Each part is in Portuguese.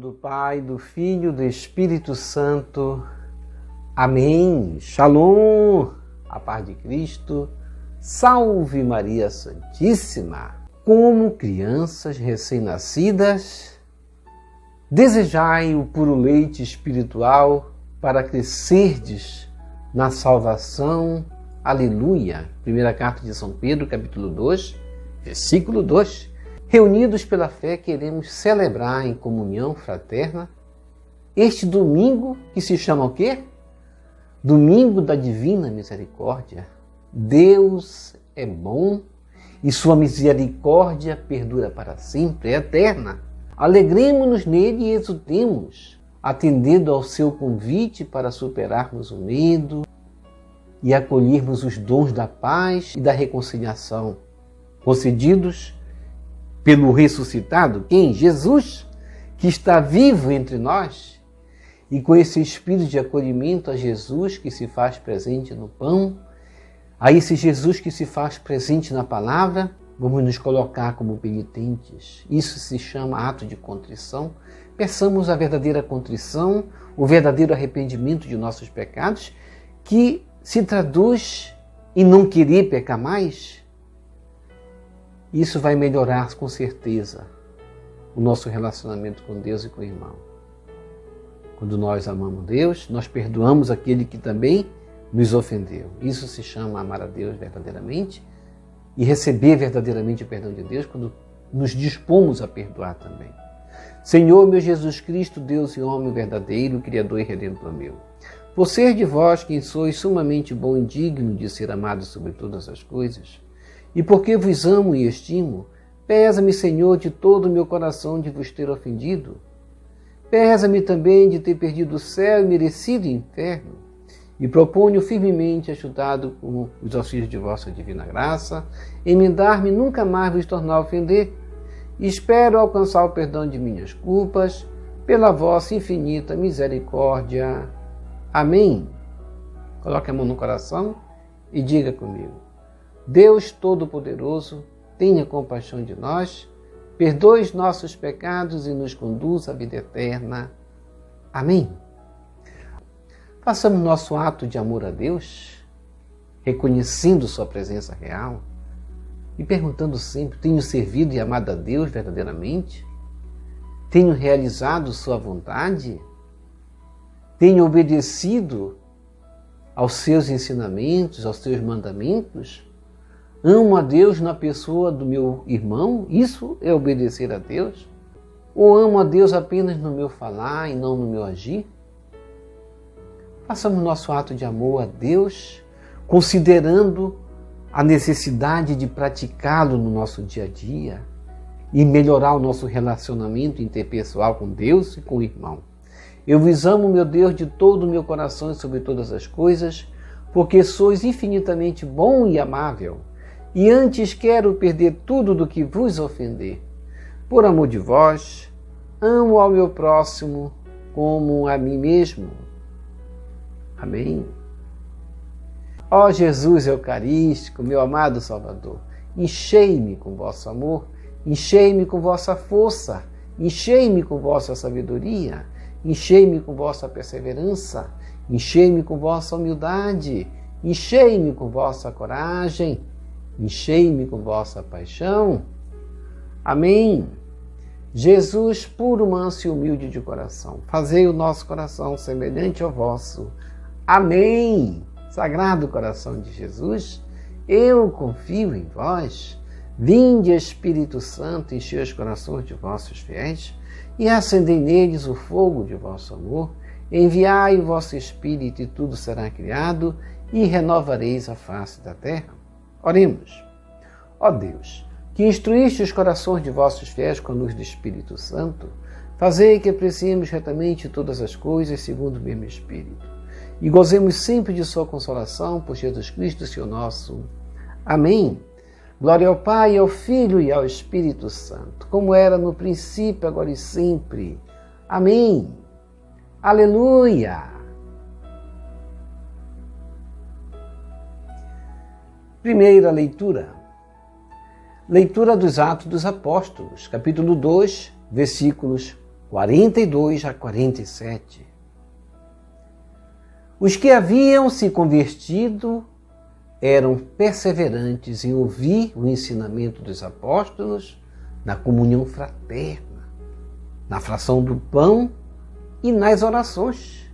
do Pai, do Filho, do Espírito Santo. Amém. Shalom, a paz de Cristo. Salve Maria Santíssima. Como crianças recém-nascidas, desejai o puro leite espiritual para crescerdes na salvação. Aleluia. Primeira carta de São Pedro, capítulo 2, versículo 2. Reunidos pela fé, queremos celebrar em comunhão fraterna este domingo que se chama o quê? Domingo da Divina Misericórdia. Deus é bom e sua misericórdia perdura para sempre, é eterna. Alegremos-nos nele e exultemos, atendendo ao seu convite para superarmos o medo e acolhermos os dons da paz e da reconciliação, concedidos pelo ressuscitado, quem? Jesus, que está vivo entre nós, e com esse espírito de acolhimento a Jesus que se faz presente no pão, a esse Jesus que se faz presente na palavra, vamos nos colocar como penitentes. Isso se chama ato de contrição. Peçamos a verdadeira contrição, o verdadeiro arrependimento de nossos pecados, que se traduz em não querer pecar mais. Isso vai melhorar com certeza o nosso relacionamento com Deus e com o irmão. Quando nós amamos Deus, nós perdoamos aquele que também nos ofendeu. Isso se chama amar a Deus verdadeiramente e receber verdadeiramente o perdão de Deus quando nos dispomos a perdoar também. Senhor, meu Jesus Cristo, Deus e homem verdadeiro, Criador e Redentor meu, por ser de vós quem sois sumamente bom e digno de ser amado sobre todas as coisas, e porque vos amo e estimo, pesa-me, Senhor, de todo o meu coração de vos ter ofendido. Pesa-me também de ter perdido o céu e merecido o inferno. E proponho firmemente, ajudado com os auxílios de vossa divina graça, emendar-me nunca mais vos tornar a ofender. E espero alcançar o perdão de minhas culpas, pela vossa infinita misericórdia. Amém. Coloque a mão no coração e diga comigo. Deus Todo-Poderoso, tenha compaixão de nós, perdoe os nossos pecados e nos conduza à vida eterna. Amém. Façamos nosso ato de amor a Deus, reconhecendo sua presença real e perguntando sempre, tenho servido e amado a Deus verdadeiramente? Tenho realizado sua vontade? Tenho obedecido aos seus ensinamentos, aos seus mandamentos? Amo a Deus na pessoa do meu irmão? Isso é obedecer a Deus? Ou amo a Deus apenas no meu falar e não no meu agir? Façamos nosso ato de amor a Deus, considerando a necessidade de praticá-lo no nosso dia a dia e melhorar o nosso relacionamento interpessoal com Deus e com o irmão. Eu vos amo, meu Deus, de todo o meu coração e sobre todas as coisas, porque sois infinitamente bom e amável. E antes quero perder tudo do que vos ofender. Por amor de vós, amo ao meu próximo como a mim mesmo. Amém. Ó Jesus Eucarístico, meu amado Salvador, enchei-me com vosso amor, enchei-me com vossa força, enchei-me com vossa sabedoria, enchei-me com vossa perseverança, enchei-me com vossa humildade, enchei-me com vossa coragem, enchei-me com vossa paixão. Amém. Jesus, puro, manso e humilde de coração, fazei o nosso coração semelhante ao vosso. Amém. Sagrado coração de Jesus, eu confio em vós. Vinde, Espírito Santo, enchei os corações de vossos fiéis e acendei neles o fogo de vosso amor. Enviai o vosso Espírito e tudo será criado e renovareis a face da terra. Oremos. Ó Deus, que instruíste os corações de vossos fiéis com a luz do Espírito Santo, fazei que apreciemos retamente todas as coisas segundo o mesmo Espírito e gozemos sempre de sua consolação por Jesus Cristo, Senhor nosso. Amém. Glória ao Pai, ao Filho e ao Espírito Santo, como era no princípio, agora e sempre. Amém. Aleluia. Primeira leitura. Leitura dos Atos dos Apóstolos, capítulo 2, versículos 42 a 47. Os que haviam se convertido eram perseverantes em ouvir o ensinamento dos apóstolos, na comunhão fraterna, na fração do pão e nas orações.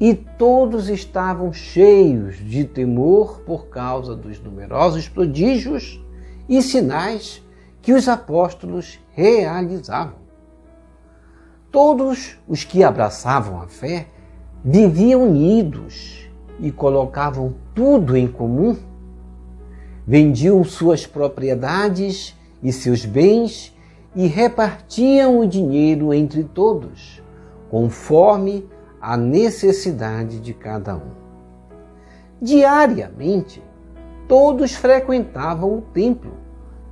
E todos estavam cheios de temor por causa dos numerosos prodígios e sinais que os apóstolos realizavam. Todos os que abraçavam a fé viviam unidos e colocavam tudo em comum. Vendiam suas propriedades e seus bens e repartiam o dinheiro entre todos, conforme a necessidade de cada um. Diariamente, todos frequentavam o templo,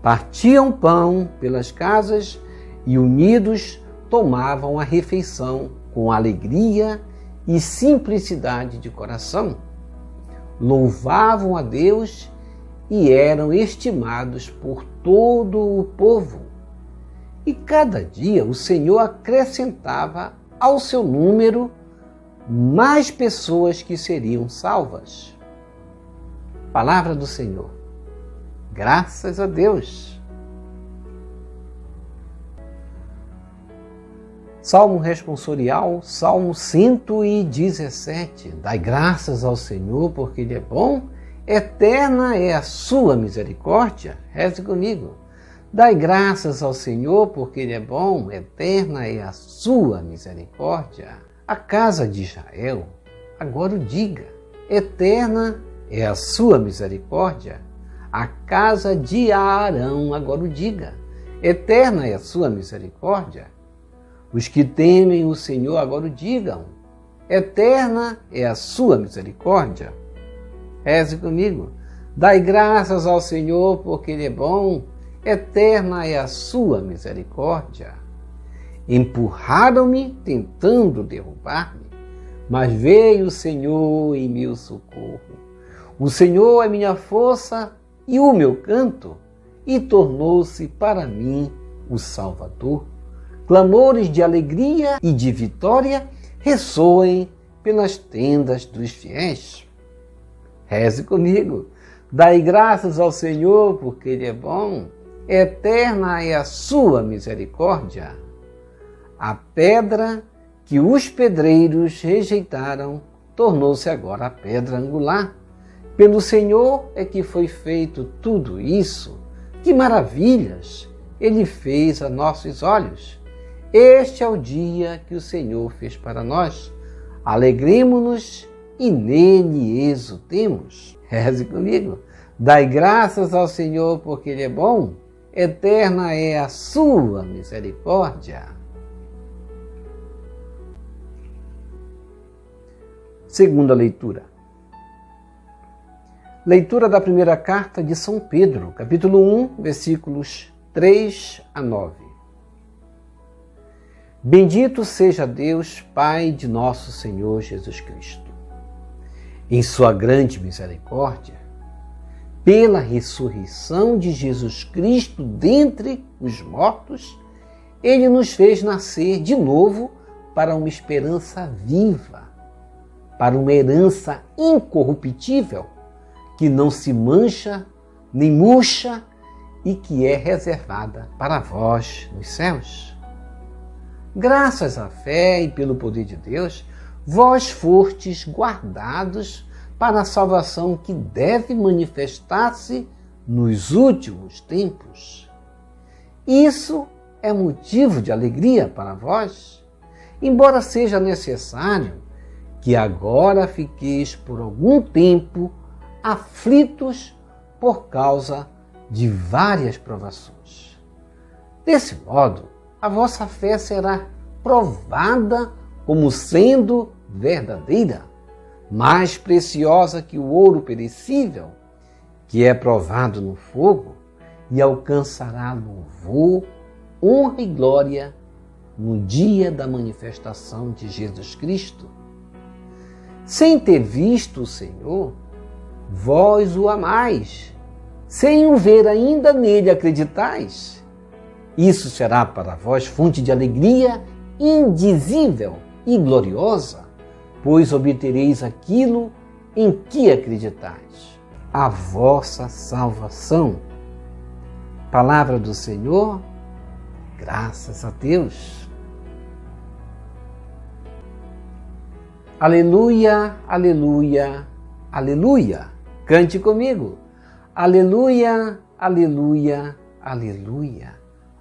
partiam pão pelas casas e, unidos, tomavam a refeição com alegria e simplicidade de coração. Louvavam a Deus e eram estimados por todo o povo. E cada dia o Senhor acrescentava ao seu número mais pessoas que seriam salvas. Palavra do Senhor. Graças a Deus. Salmo responsorial, Salmo 117. Dai graças ao Senhor, porque Ele é bom, eterna é a sua misericórdia. Reze comigo. Dai graças ao Senhor, porque Ele é bom, eterna é a sua misericórdia. A casa de Israel, agora o diga, eterna é a sua misericórdia. A casa de Arão, agora o diga, eterna é a sua misericórdia. Os que temem o Senhor agora o digam, eterna é a sua misericórdia. Reze comigo. Dai graças ao Senhor, porque Ele é bom, eterna é a sua misericórdia. Empurraram-me, tentando derrubar-me, mas veio o Senhor em meu socorro. O Senhor é minha força e o meu canto, e tornou-se para mim o Salvador. Clamores de alegria e de vitória ressoem pelas tendas dos fiéis. Reze comigo. Dai graças ao Senhor, porque Ele é bom, eterna é a sua misericórdia. A pedra que os pedreiros rejeitaram tornou-se agora a pedra angular. Pelo Senhor é que foi feito tudo isso. Que maravilhas Ele fez a nossos olhos. Este é o dia que o Senhor fez para nós. Alegremo-nos e nele exultemos. Reze comigo. Dai graças ao Senhor, porque Ele é bom. Eterna é a sua misericórdia. Segunda leitura. Leitura da primeira carta de São Pedro, capítulo 1, versículos 3 a 9. Bendito seja Deus, Pai de nosso Senhor Jesus Cristo. Em sua grande misericórdia, pela ressurreição de Jesus Cristo dentre os mortos, Ele nos fez nascer de novo para uma esperança viva, para uma herança incorruptível, que não se mancha nem murcha e que é reservada para vós nos céus. Graças à fé e pelo poder de Deus, vós fostes guardados para a salvação que deve manifestar-se nos últimos tempos. Isso é motivo de alegria para vós, embora seja necessário que agora fiqueis por algum tempo aflitos por causa de várias provações. Desse modo, a vossa fé será provada como sendo verdadeira, mais preciosa que o ouro perecível, que é provado no fogo, e alcançará louvor, honra e glória no dia da manifestação de Jesus Cristo. Sem ter visto o Senhor, vós o amais, sem o ver ainda nele acreditais. Isso será para vós fonte de alegria indizível e gloriosa, pois obtereis aquilo em que acreditais, a vossa salvação. Palavra do Senhor, graças a Deus. Aleluia, aleluia, aleluia. Cante comigo. Aleluia, aleluia, aleluia.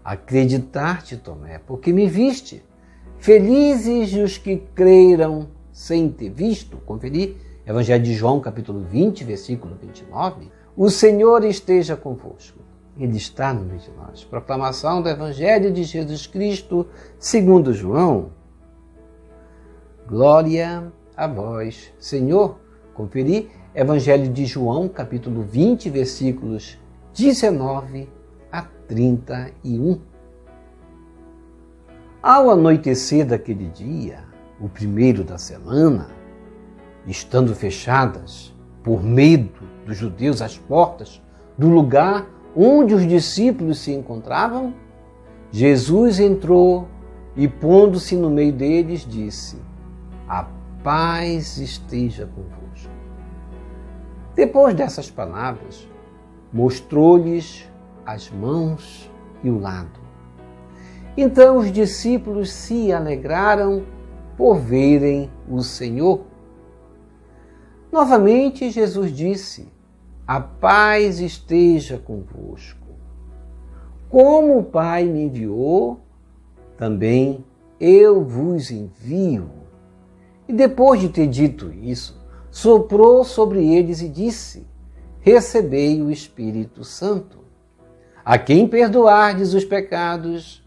Acreditar-te, Tomé, porque me viste. Felizes os que creram sem ter visto. Conferir Evangelho de João, capítulo 20, versículo 29. O Senhor esteja convosco. Ele está no meio de nós. Proclamação do Evangelho de Jesus Cristo, segundo João. Glória a vós, Senhor. Conferir Evangelho de João, capítulo 20, versículos 19 a 31. Ao anoitecer daquele dia, o primeiro da semana, estando fechadas, por medo dos judeus, as portas do lugar onde os discípulos se encontravam, Jesus entrou e, pondo-se no meio deles, disse: a paz esteja convosco. Depois dessas palavras, mostrou-lhes as mãos e o lado. Então os discípulos se alegraram por verem o Senhor. Novamente Jesus disse: a paz esteja convosco. Como o Pai me enviou, também eu vos envio. E depois de ter dito isso, soprou sobre eles e disse: recebei o Espírito Santo. A quem perdoardes os pecados,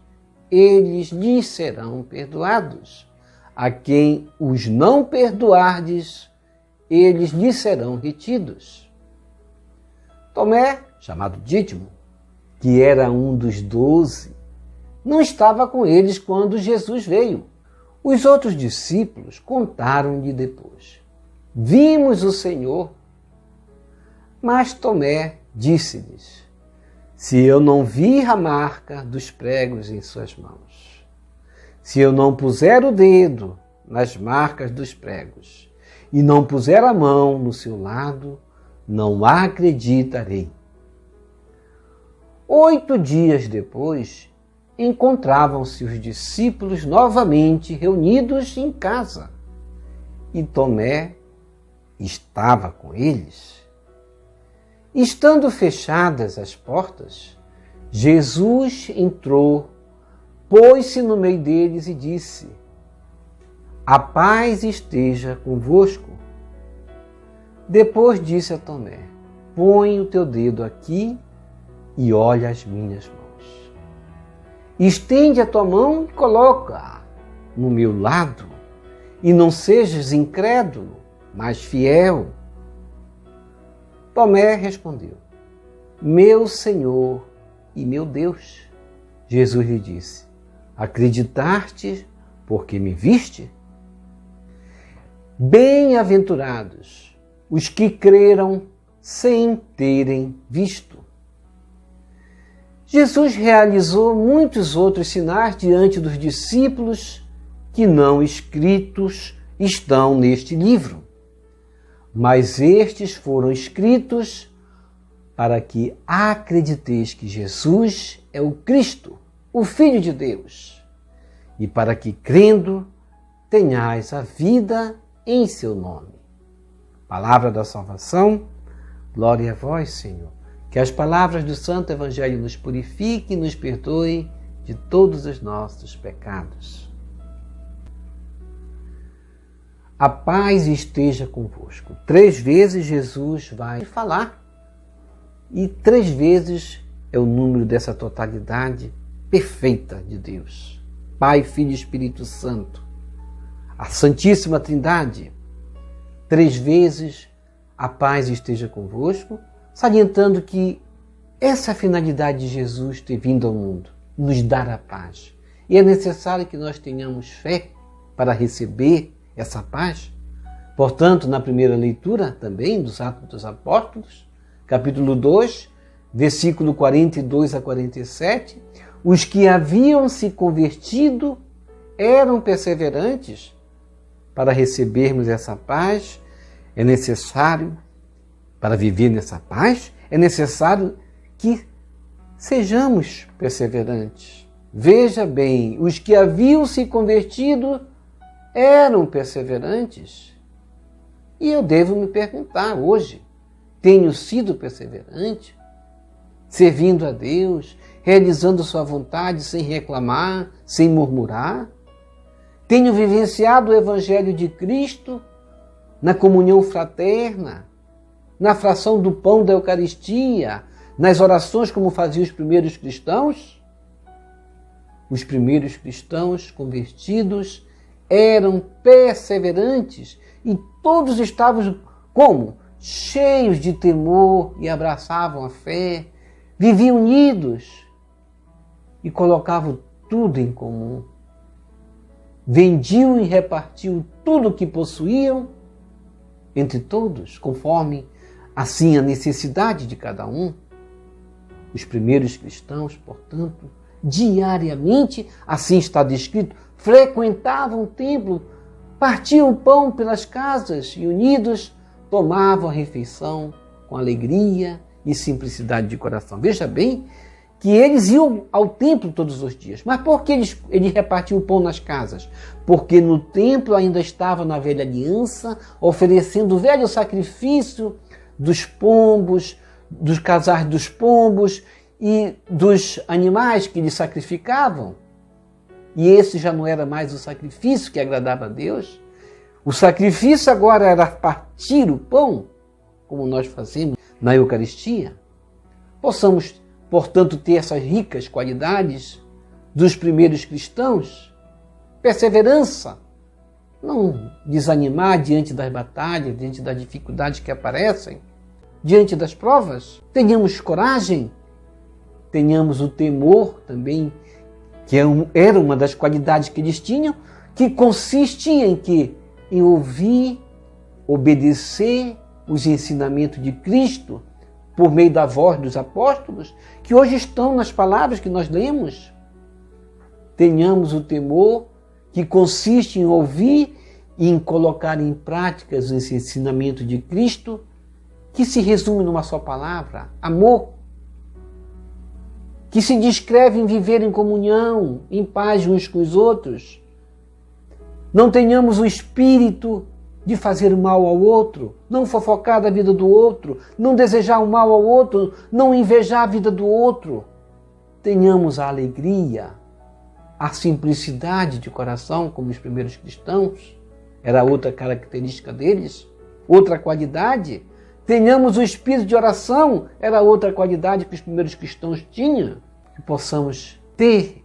eles lhes serão perdoados. A quem os não perdoardes, eles lhes serão retidos. Tomé, chamado Dídimo, que era um dos 12, não estava com eles quando Jesus veio. Os outros discípulos contaram-lhe depois: vimos o Senhor. Mas Tomé disse-lhes: se eu não vir a marca dos pregos em suas mãos, se eu não puser o dedo nas marcas dos pregos e não puser a mão no seu lado, não acreditarei. 8 dias depois, encontravam-se os discípulos novamente reunidos em casa, e Tomé estava com eles. Estando fechadas as portas, Jesus entrou, pôs-se no meio deles e disse: a paz esteja convosco. Depois disse a Tomé: põe o teu dedo aqui e olha as minhas mãos. Estende a tua mão e coloca-a no meu lado, e não sejas incrédulo, mas fiel. Tomé respondeu: meu Senhor e meu Deus. Jesus lhe disse: acreditaste porque me viste? Bem-aventurados os que creram sem terem visto. Jesus realizou muitos outros sinais diante dos discípulos que não escritos estão neste livro. Mas estes foram escritos para que acrediteis que Jesus é o Cristo, o Filho de Deus, e para que, crendo, tenhais a vida em seu nome. Palavra da salvação, glória a vós, Senhor. Que as palavras do Santo Evangelho nos purifiquem e nos perdoem de todos os nossos pecados. A paz esteja convosco. 3 vezes Jesus vai falar. E 3 vezes é o número dessa totalidade perfeita de Deus. Pai, Filho e Espírito Santo. A Santíssima Trindade. 3 vezes a paz esteja convosco, salientando que essa é a finalidade de Jesus ter vindo ao mundo, nos dar a paz. E é necessário que nós tenhamos fé para receber essa paz. Portanto, na primeira leitura também dos Atos dos Apóstolos, capítulo 2, versículo 42 a 47, os que haviam se convertido eram perseverantes. Para recebermos essa paz, é necessário, para viver nessa paz, é necessário que sejamos perseverantes. Veja bem, os que haviam se convertido eram perseverantes. E eu devo me perguntar hoje, tenho sido perseverante? Servindo a Deus, realizando sua vontade sem reclamar, sem murmurar? Tenho vivenciado o Evangelho de Cristo na comunhão fraterna, na fração do pão da Eucaristia, nas orações como faziam os primeiros cristãos? Os primeiros cristãos convertidos eram perseverantes e todos estavam como? Cheios de temor e abraçavam a fé, viviam unidos e colocavam tudo em comum. Vendiam e repartiam tudo o que possuíam entre todos, conforme assim a necessidade de cada um. Os primeiros cristãos, portanto, diariamente, assim está descrito, frequentavam o templo, partiam o pão pelas casas e unidos tomavam a refeição com alegria e simplicidade de coração. Veja bem que eles iam ao templo todos os dias. Mas por que eles repartiam o pão nas casas? Porque no templo ainda estava na velha aliança, oferecendo o velho sacrifício dos pombos, dos casais dos pombos e dos animais que eles sacrificavam. E esse já não era mais o sacrifício que agradava a Deus. O sacrifício agora era partir o pão, como nós fazemos na Eucaristia. Possamos, portanto, ter essas ricas qualidades dos primeiros cristãos. Perseverança, não desanimar diante das batalhas, diante das dificuldades que aparecem, diante das provas. Tenhamos coragem, tenhamos o temor também, que era uma das qualidades que eles tinham, que consistia em quê? Em ouvir, obedecer os ensinamentos de Cristo por meio da voz dos apóstolos, que hoje estão nas palavras que nós lemos. Tenhamos o temor que consiste em ouvir e em colocar em prática os ensinamentos de Cristo, que se resume numa só palavra: amor. Que se descreve em viver em comunhão, em paz uns com os outros. Não tenhamos o espírito de fazer mal ao outro, não fofocar da vida do outro, não desejar o mal ao outro, não invejar a vida do outro. Tenhamos a alegria, a simplicidade de coração, como os primeiros cristãos, era outra característica deles, outra qualidade. Tenhamos o espírito de oração, era outra qualidade que os primeiros cristãos tinham. Que possamos ter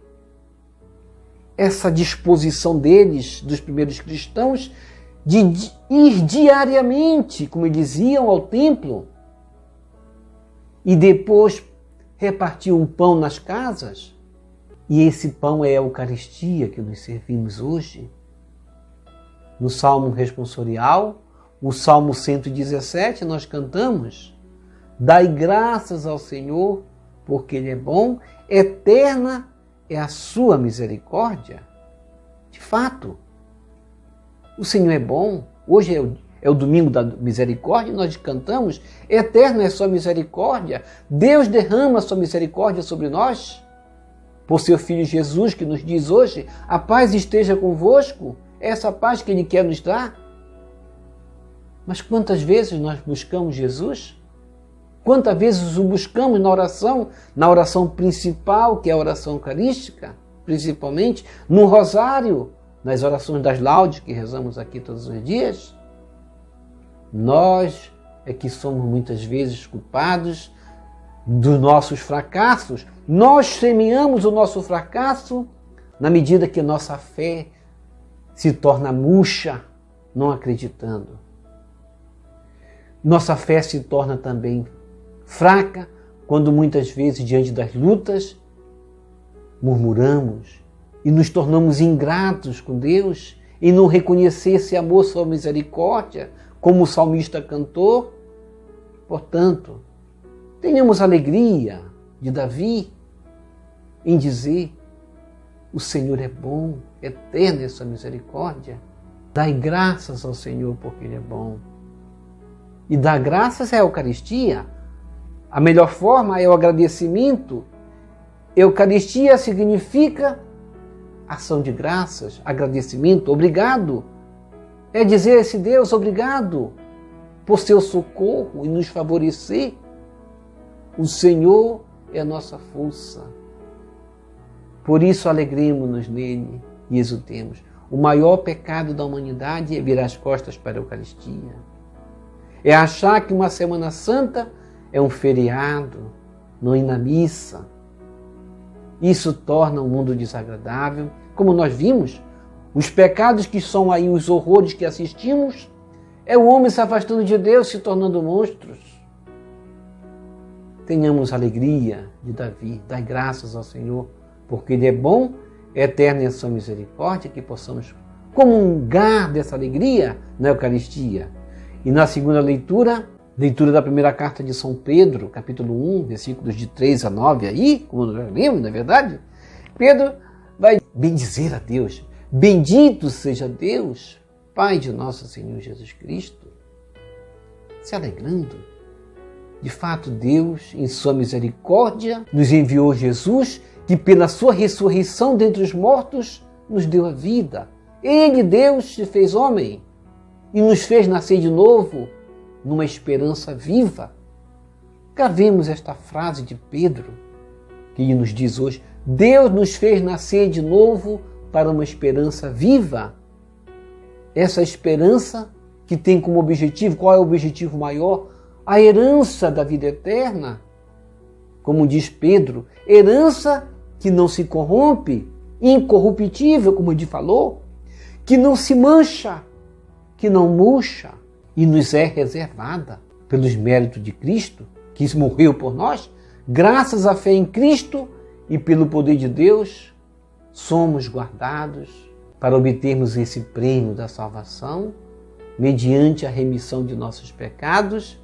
essa disposição deles, dos primeiros cristãos, de ir diariamente, como eles diziam, ao templo e depois repartir um pão nas casas. E esse pão é a Eucaristia que nos servimos hoje. No Salmo responsorial, o Salmo 117, nós cantamos: dai graças ao Senhor, porque Ele é bom, eterna é a sua misericórdia. De fato, o Senhor é bom. Hoje é o domingo da misericórdia e nós cantamos: eterna é a sua misericórdia. Deus derrama a sua misericórdia sobre nós, por seu Filho Jesus, que nos diz hoje: a paz esteja convosco. É essa paz que Ele quer nos dar. Mas quantas vezes nós buscamos Jesus? Quantas vezes o buscamos na oração principal, que é a oração eucarística, principalmente no rosário, nas orações das laudes que rezamos aqui todos os dias? Nós é que somos muitas vezes culpados dos nossos fracassos. Nós semeamos o nosso fracasso na medida que nossa fé se torna murcha, não acreditando. Nossa fé se torna também fraca quando muitas vezes, diante das lutas, murmuramos e nos tornamos ingratos com Deus e não reconhecer esse amor, sua misericórdia, como o salmista cantou. Portanto, tenhamos alegria de Davi, em dizer: o Senhor é bom, eterna é sua misericórdia. Dai graças ao Senhor porque Ele é bom. E dar graças é a Eucaristia. A melhor forma é o agradecimento. Eucaristia significa ação de graças, agradecimento, obrigado. É dizer a esse Deus obrigado por seu socorro e nos favorecer. O Senhor é a nossa força. Por isso alegremos-nos nele e exultemos. O maior pecado da humanidade é virar as costas para a Eucaristia. É achar que uma Semana Santa é um feriado, não ir na missa. Isso torna o mundo desagradável. Como nós vimos, os pecados que são aí, os horrores que assistimos, é o homem se afastando de Deus, se tornando monstros. Tenhamos alegria de Davi, dai graças ao Senhor, porque Ele é bom, eterna é a sua misericórdia, que possamos comungar dessa alegria na Eucaristia. E na segunda leitura da primeira carta de São Pedro, capítulo 1, versículos de 3 a 9, aí, como nós lemos, na verdade, Pedro vai bendizer a Deus. Bendito seja Deus, Pai de nosso Senhor Jesus Cristo, se alegrando. De fato, Deus, em sua misericórdia, nos enviou Jesus, que pela sua ressurreição dentre os mortos, nos deu a vida. Ele, Deus, se fez homem e nos fez nascer de novo numa esperança viva. Gravemos esta frase de Pedro, que nos diz hoje: Deus nos fez nascer de novo para uma esperança viva. Essa esperança que tem como objetivo, qual é o objetivo maior? A herança da vida eterna. Como diz Pedro, herança que não se corrompe, incorruptível, como ele falou, que não se mancha, que não murcha, e nos é reservada pelos méritos de Cristo, que morreu por nós. Graças à fé em Cristo e pelo poder de Deus, somos guardados para obtermos esse prêmio da salvação, mediante a remissão de nossos pecados,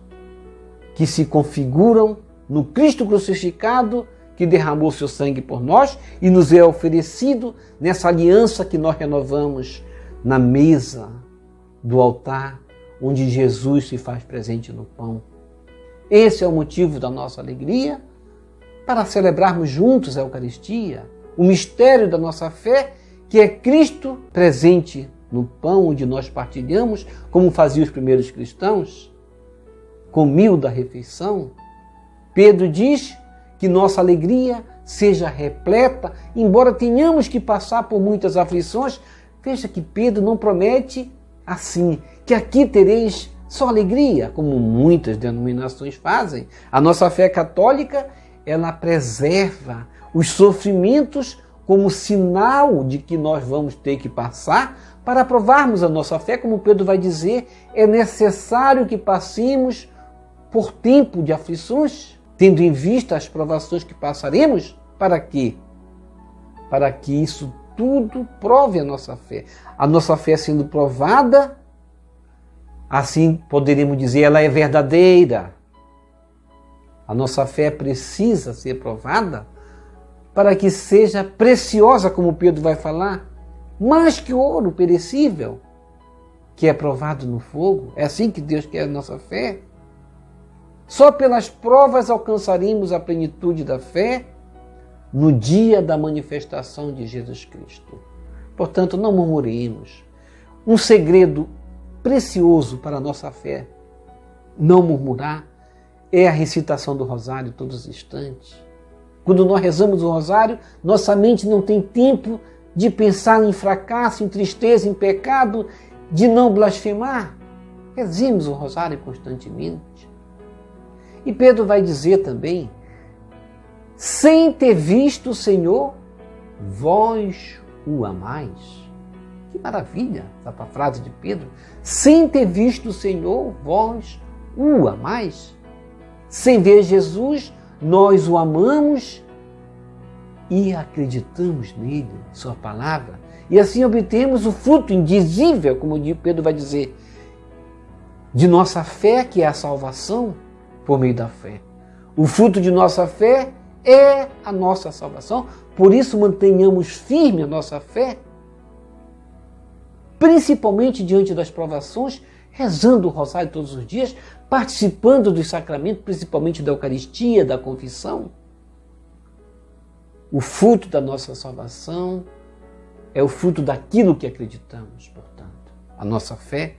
que se configuram no Cristo crucificado, que derramou seu sangue por nós e nos é oferecido nessa aliança que nós renovamos na mesa do altar, onde Jesus se faz presente no pão. Esse é o motivo da nossa alegria, para celebrarmos juntos a Eucaristia, o mistério da nossa fé, que é Cristo presente no pão onde nós partilhamos, como faziam os primeiros cristãos, comiam da refeição. Pedro diz que nossa alegria seja repleta, embora tenhamos que passar por muitas aflições. Veja que Pedro não promete assim, que aqui tereis só alegria, como muitas denominações fazem. A nossa fé católica, ela preserva os sofrimentos como sinal de que nós vamos ter que passar para provarmos a nossa fé. Como Pedro vai dizer, é necessário que passemos por tempo de aflições, tendo em vista as provações que passaremos. Para quê? Para que isso tudo prove a nossa fé. A nossa fé sendo provada, assim poderemos dizer, ela é verdadeira. A nossa fé precisa ser provada para que seja preciosa, como Pedro vai falar, mais que o ouro perecível, que é provado no fogo. É assim que Deus quer a nossa fé. Só pelas provas alcançaremos a plenitude da fé no dia da manifestação de Jesus Cristo. Portanto, não murmuremos. Um segredo precioso para a nossa fé, não murmurar, é a recitação do rosário todos os instantes. Quando nós rezamos o rosário, nossa mente não tem tempo de pensar em fracasso, em tristeza, em pecado, de não blasfemar. Rezemos o rosário constantemente. E Pedro vai dizer também, sem ter visto o Senhor, vós o amais. Que maravilha essa frase de Pedro. Sem ter visto o Senhor, vós o amais. Sem ver Jesus, nós o amamos e acreditamos nele, sua palavra. E assim obtemos o fruto indizível, como Pedro vai dizer, de nossa fé, que é a salvação por meio da fé. O fruto de nossa fé é a nossa salvação. Por isso, mantenhamos firme a nossa fé, principalmente diante das provações, rezando o rosário todos os dias, participando dos sacramentos, principalmente da Eucaristia, da confissão. O fruto da nossa salvação é o fruto daquilo que acreditamos, portanto. A nossa fé,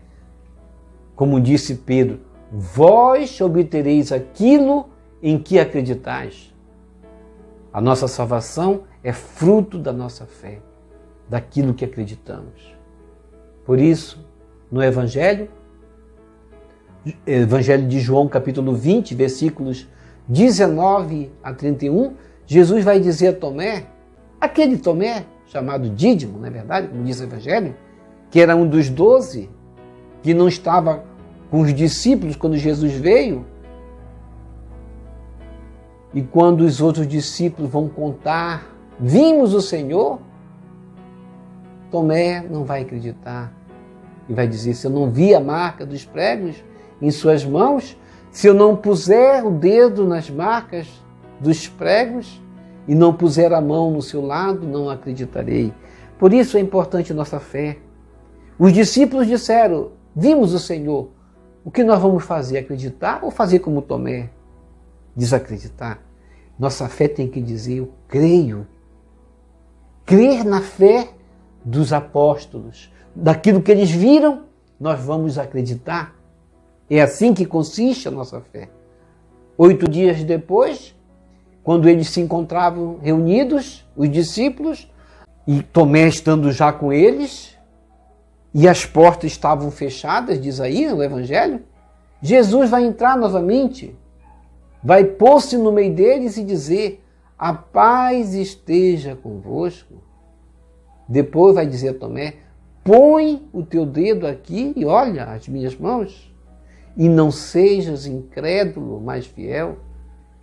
como disse Pedro, vós obtereis aquilo em que acreditais. A nossa salvação é fruto da nossa fé, daquilo que acreditamos. Por isso, no Evangelho de João, capítulo 20, versículos 19 a 31, Jesus vai dizer a Tomé, aquele Tomé chamado Dídimo, não é verdade, como diz o Evangelho, que era um dos 12, que não estava com os discípulos quando Jesus veio, e quando os outros discípulos vão contar, vimos o Senhor, Tomé não vai acreditar e vai dizer, se eu não vi a marca dos pregos em suas mãos, se eu não puser o dedo nas marcas dos pregos e não puser a mão no seu lado, não acreditarei. Por isso é importante a nossa fé. Os discípulos disseram, vimos o Senhor. O que nós vamos fazer? Acreditar ou fazer como Tomé? Desacreditar. Nossa fé tem que dizer, eu creio. Crer na fé dos apóstolos. Daquilo que eles viram, nós vamos acreditar. É assim que consiste a nossa fé. 8 dias depois, quando eles se encontravam reunidos, os discípulos, e Tomé estando já com eles, e as portas estavam fechadas, diz aí no Evangelho, Jesus vai entrar novamente, vai pôr-se no meio deles e dizer, a paz esteja convosco. Depois vai dizer a Tomé, põe o teu dedo aqui e olha as minhas mãos, e não sejas incrédulo, mas fiel.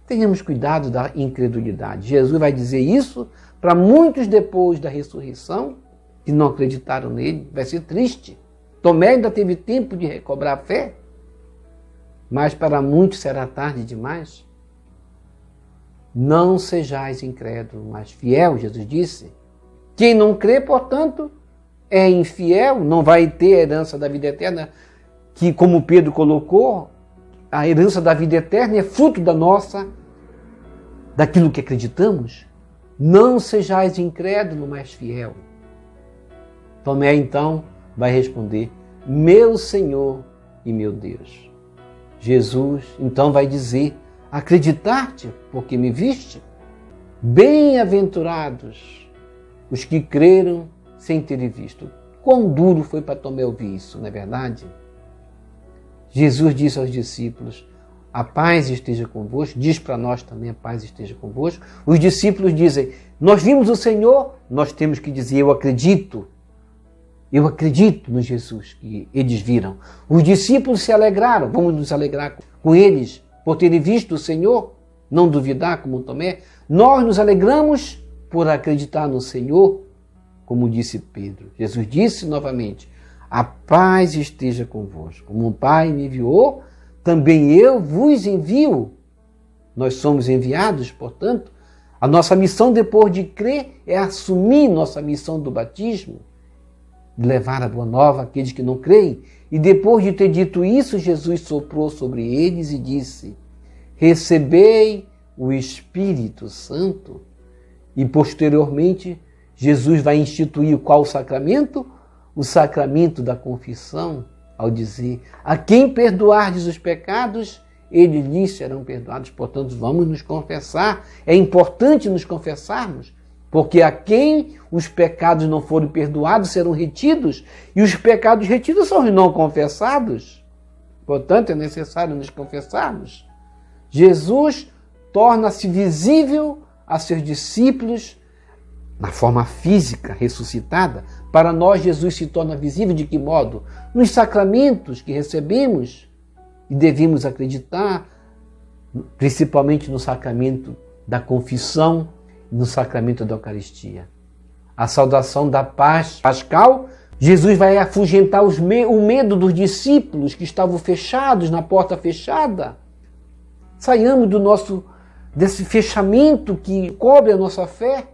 Tenhamos cuidado da incredulidade. Jesus vai dizer isso para muitos depois da ressurreição, que não acreditaram nele. Vai ser triste. Tomé ainda teve tempo de recobrar a fé, mas para muitos será tarde demais. Não sejais incrédulo, mas fiel, Jesus disse. Quem não crê, portanto, é infiel, não vai ter a herança da vida eterna, que, como Pedro colocou, a herança da vida eterna é fruto daquilo que acreditamos. Não sejais incrédulo, mas fiel. Tomé, então, vai responder, meu Senhor e meu Deus. Jesus, então, vai dizer, acreditar-te, porque me viste? Bem-aventurados os que creram sem terem visto. Quão duro foi para Tomé ouvir isso, não é verdade? Jesus disse aos discípulos, a paz esteja convosco, diz para nós também, a paz esteja convosco. Os discípulos dizem, nós vimos o Senhor, nós temos que dizer, eu acredito no Jesus que eles viram. Os discípulos se alegraram, vamos nos alegrar com eles, por terem visto o Senhor, não duvidar como Tomé. Nós nos alegramos por acreditar no Senhor, como disse Pedro. Jesus disse novamente, a paz esteja convosco. Como o Pai me enviou, também eu vos envio. Nós somos enviados, portanto, a nossa missão depois de crer é assumir nossa missão do batismo, de levar a boa nova àqueles que não creem. E depois de ter dito isso, Jesus soprou sobre eles e disse, recebei o Espírito Santo. E posteriormente, Jesus vai instituir qual sacramento? O sacramento da confissão, ao dizer, a quem perdoardes os pecados, eles lhes serão perdoados. Portanto, vamos nos confessar. É importante nos confessarmos, porque a quem os pecados não forem perdoados serão retidos, e os pecados retidos são os não confessados. Portanto, é necessário nos confessarmos. Jesus torna-se visível a seus discípulos na forma física, ressuscitada. Para nós, Jesus se torna visível de que modo? Nos sacramentos que recebemos e devemos acreditar, principalmente no sacramento da confissão e no sacramento da Eucaristia. A saudação da paz pascal, Jesus vai afugentar o medo dos discípulos que estavam fechados, na porta fechada. Saiamos desse fechamento que cobre a nossa fé,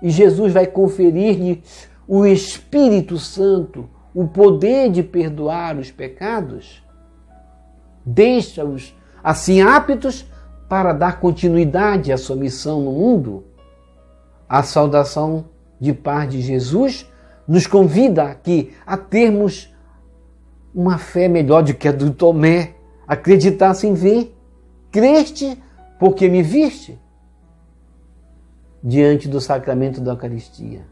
e Jesus vai conferir-lhe o Espírito Santo, o poder de perdoar os pecados, deixa-os assim aptos para dar continuidade à sua missão no mundo. A saudação de paz de Jesus nos convida aqui a termos uma fé melhor do que a do Tomé, acreditar sem ver. Creste porque me viste? Diante do sacramento da Eucaristia,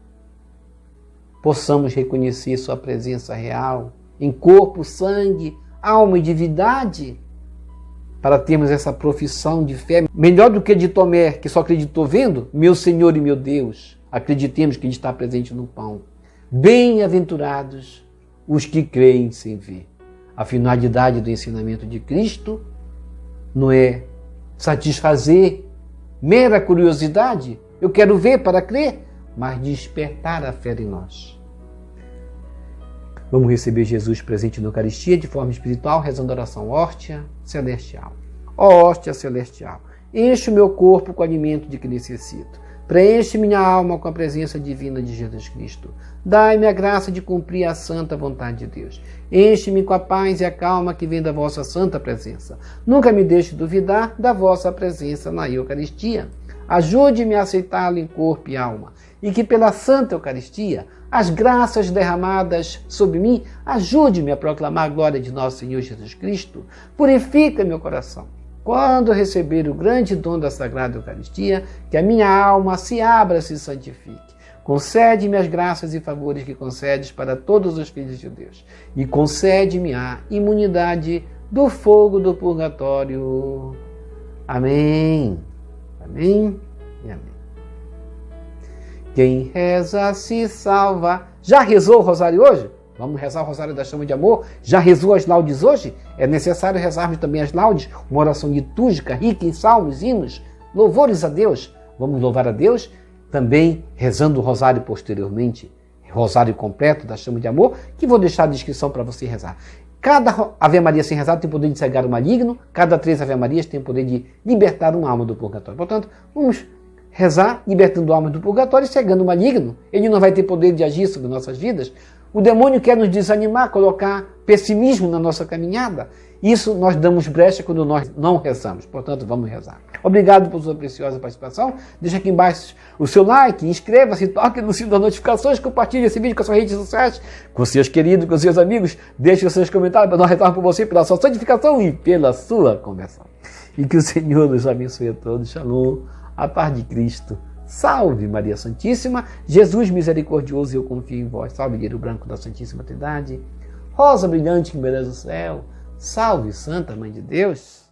possamos reconhecer sua presença real, em corpo, sangue, alma e divindade, para termos essa profissão de fé, melhor do que de Tomé, que só acreditou vendo, meu Senhor e meu Deus, acreditemos que Ele está presente no pão. Bem-aventurados os que creem sem ver. A finalidade do ensinamento de Cristo não é satisfazer mera curiosidade, eu quero ver para crer, mas despertar a fé em nós. Vamos receber Jesus presente na Eucaristia de forma espiritual, rezando a oração hóstia celestial. Ó hóstia celestial, enche o meu corpo com o alimento de que necessito. Preenche minha alma com a presença divina de Jesus Cristo. Dai-me a graça de cumprir a santa vontade de Deus. Enche-me com a paz e a calma que vem da vossa santa presença. Nunca me deixe duvidar da vossa presença na Eucaristia. Ajude-me a aceitá-lo em corpo e alma, e que pela Santa Eucaristia, as graças derramadas sobre mim, ajude-me a proclamar a glória de nosso Senhor Jesus Cristo. Purifica meu coração. Quando receber o grande dom da Sagrada Eucaristia, que a minha alma se abra e se santifique. Concede-me as graças e favores que concedes para todos os filhos de Deus, e concede-me a imunidade do fogo do purgatório. Amém. Amém e amém. Quem reza se salva. Já rezou o rosário hoje? Vamos rezar o rosário da chama de amor? Já rezou as laudes hoje? É necessário rezarmos também as laudes, uma oração litúrgica rica em salmos, hinos, louvores a Deus. Vamos louvar a Deus também rezando o rosário posteriormente, rosário completo da chama de amor, que vou deixar a descrição para você rezar. Cada Ave Maria sem rezar tem o poder de cegar o maligno, cada 3 Ave Marias tem o poder de libertar uma alma do purgatório. Portanto, vamos rezar, libertando almas do purgatório e cegando o maligno. Ele não vai ter poder de agir sobre nossas vidas. O demônio quer nos desanimar, colocar pessimismo na nossa caminhada. Isso nós damos brecha quando nós não rezamos. Portanto, vamos rezar. Obrigado por sua preciosa participação. Deixa aqui embaixo o seu like, inscreva-se, toque no sino das notificações, compartilhe esse vídeo com as suas redes sociais, com seus queridos, com seus amigos. Deixe os seus comentários para nós rezarmos por você, pela sua santificação e pela sua conversão. E que o Senhor nos abençoe a todos. Shalom. A paz de Cristo. Salve Maria Santíssima. Jesus misericordioso, eu confio em vós. Salve Lírio Branco da Santíssima Trindade. Rosa brilhante que merece o céu. Salve Santa Mãe de Deus.